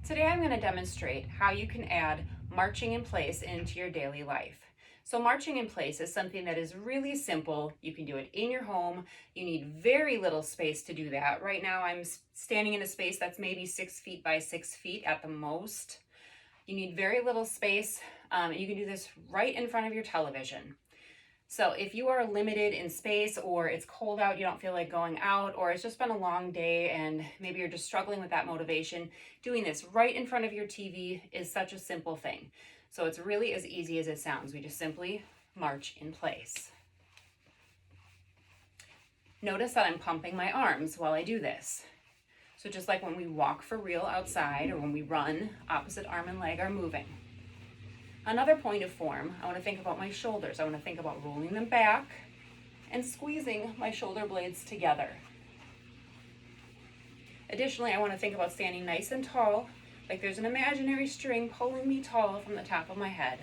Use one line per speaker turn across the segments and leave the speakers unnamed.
Today I'm going to demonstrate how you can add marching in place into your daily life. So marching in place is something that is really simple. You can do it in your home. You need very little space to do that. Right now I'm standing in a space that's maybe 6 feet by 6 feet at the most. You need very little space. You can do this right in front of your television. So if you are limited in space, or it's cold out, you don't feel like going out, or it's just been a long day and maybe you're just struggling with that motivation, doing this right in front of your TV is such a simple thing. So it's really as easy as it sounds. We just simply march in place. Notice that I'm pumping my arms while I do this. So just like when we walk for real outside or when we run, opposite arm and leg are moving. Another point of form, I want to think about my shoulders. I want to think about rolling them back and squeezing my shoulder blades together. Additionally, I want to think about standing nice and tall, like there's an imaginary string pulling me tall from the top of my head.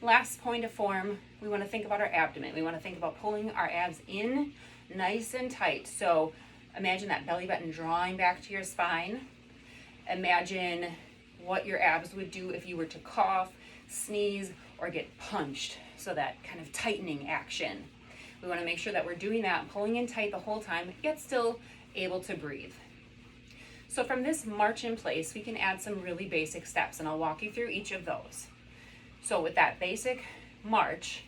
Last point of form, we want to think about our abdomen. We want to think about pulling our abs in nice and tight. So imagine that belly button drawing back to your spine. Imagine what your abs would do if you were to cough, sneeze, or get punched. So that kind of tightening action. We want to make sure that we're doing that, pulling in tight the whole time, yet still able to breathe. So from this march in place, we can add some really basic steps, and I'll walk you through each of those. So with that basic march,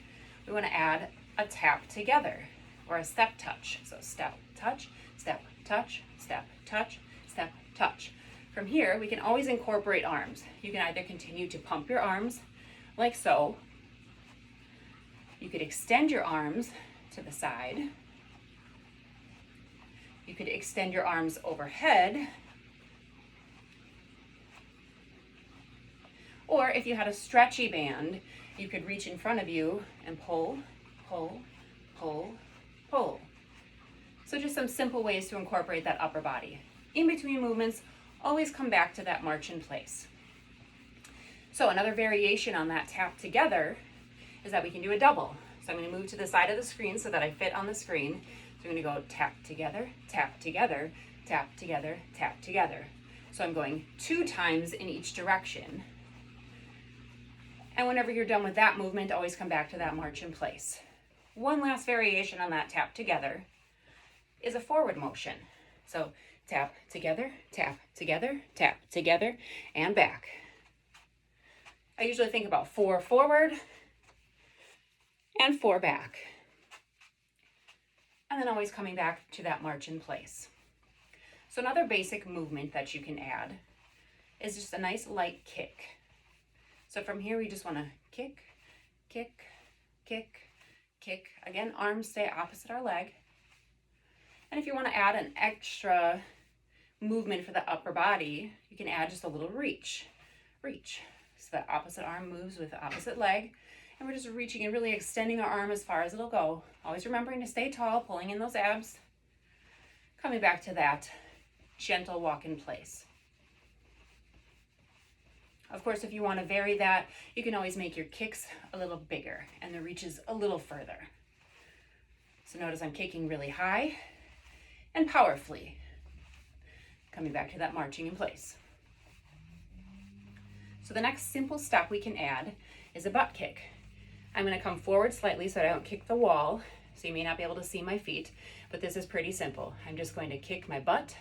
we want to add a tap together, or a step touch. So step, touch, step, touch, step, touch, step, touch. From here, we can always incorporate arms. You can either continue to pump your arms like so. You could extend your arms to the side. You could extend your arms overhead. Or if you had a stretchy band, you could reach in front of you and pull, pull, pull, pull. So just some simple ways to incorporate that upper body. In between movements, always come back to that march in place. So another variation on that tap together is that we can do a double. So I'm going to move to the side of the screen so that I fit on the screen. So I'm going to go tap together, tap together, tap together, tap together. So I'm going 2 times in each direction. And whenever you're done with that movement, always come back to that march in place. One last variation on that tap together is a forward motion. So tap together, tap together, tap together, and back. I usually think about 4 forward and 4 back. And then always coming back to that march in place. So another basic movement that you can add is just a nice light kick. So from here, we just want to kick, kick, kick, kick. Again, arms stay opposite our leg. And if you want to add an extra movement for the upper body, you can add just a little reach. Reach. So the opposite arm moves with the opposite leg. And we're just reaching and really extending our arm as far as it'll go. Always remembering to stay tall, pulling in those abs. Coming back to that gentle walk in place. Of course, if you want to vary that, you can always make your kicks a little bigger and the reaches a little further. So notice I'm kicking really high and powerfully. Coming back to that marching in place. So the next simple step we can add is a butt kick. I'm going to come forward slightly so I don't kick the wall, so you may not be able to see my feet, but this is pretty simple. I'm just going to kick my butt.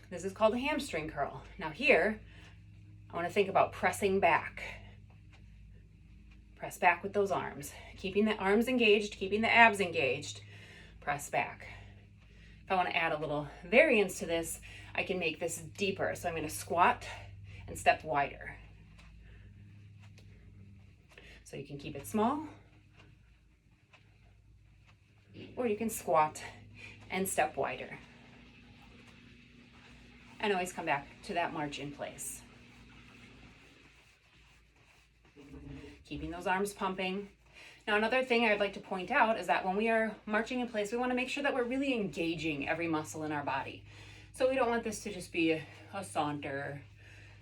This is called a hamstring curl. Now here, I want to think about pressing back. Press back with those arms. Keeping the arms engaged, keeping the abs engaged. Press back. If I want to add a little variance to this, I can make this deeper. So I'm going to squat and step wider. So you can keep it small, or you can squat and step wider. And always come back to that march in place. Keeping those arms pumping. Now another thing I'd like to point out is that when we are marching in place, we want to make sure that we're really engaging every muscle in our body. So we don't want this to just be a saunter.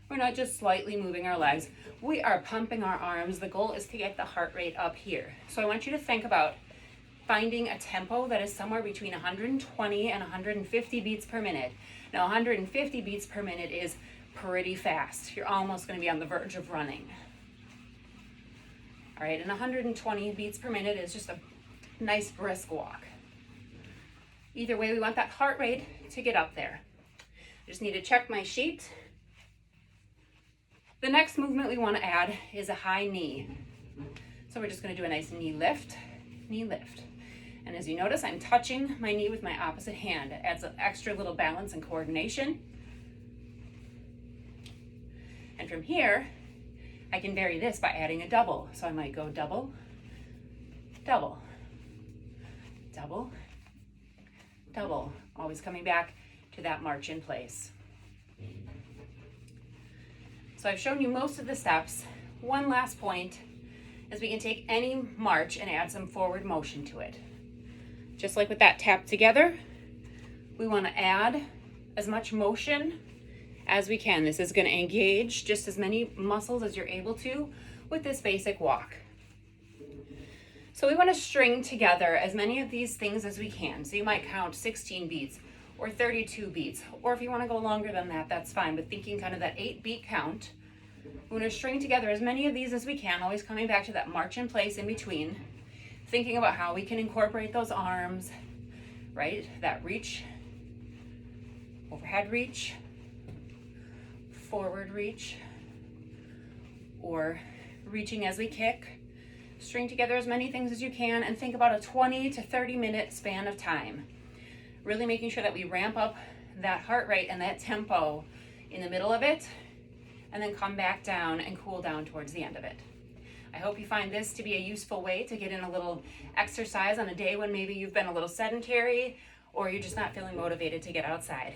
We're not just slightly moving our legs. We are pumping our arms. The goal is to get the heart rate up here. So I want you to think about finding a tempo that is somewhere between 120 and 150 beats per minute. Now 150 beats per minute is pretty fast. You're almost going to be on the verge of running. All right, and 120 beats per minute is just a nice brisk walk. Either way, we want that heart rate to get up there. I just need to check my sheet. The next movement we want to add is a high knee. So we're just going to do a nice knee lift, knee lift. And as you notice, I'm touching my knee with my opposite hand. It adds an extra little balance and coordination. And from here, I can vary this by adding a double. So I might go double, double, double, double, always coming back to that march in place. So I've shown you most of the steps. One last point is we can take any march and add some forward motion to it. Just like with that tap together, we want to add as much motion as we can. This is going to engage just as many muscles as you're able to with this basic walk. So we want to string together as many of these things as we can. So you might count 16 beats or 32 beats, or if you want to go longer than that, that's fine. But thinking kind of that 8-beat count, we want to string together as many of these as we can, always coming back to that march in place in between, thinking about how we can incorporate those arms, right? That reach, overhead reach, forward reach, or reaching as we kick. String together as many things as you can and think about a 20 to 30 minute span of time. Really making sure that we ramp up that heart rate and that tempo in the middle of it, and then come back down and cool down towards the end of it. I hope you find this to be a useful way to get in a little exercise on a day when maybe you've been a little sedentary or you're just not feeling motivated to get outside.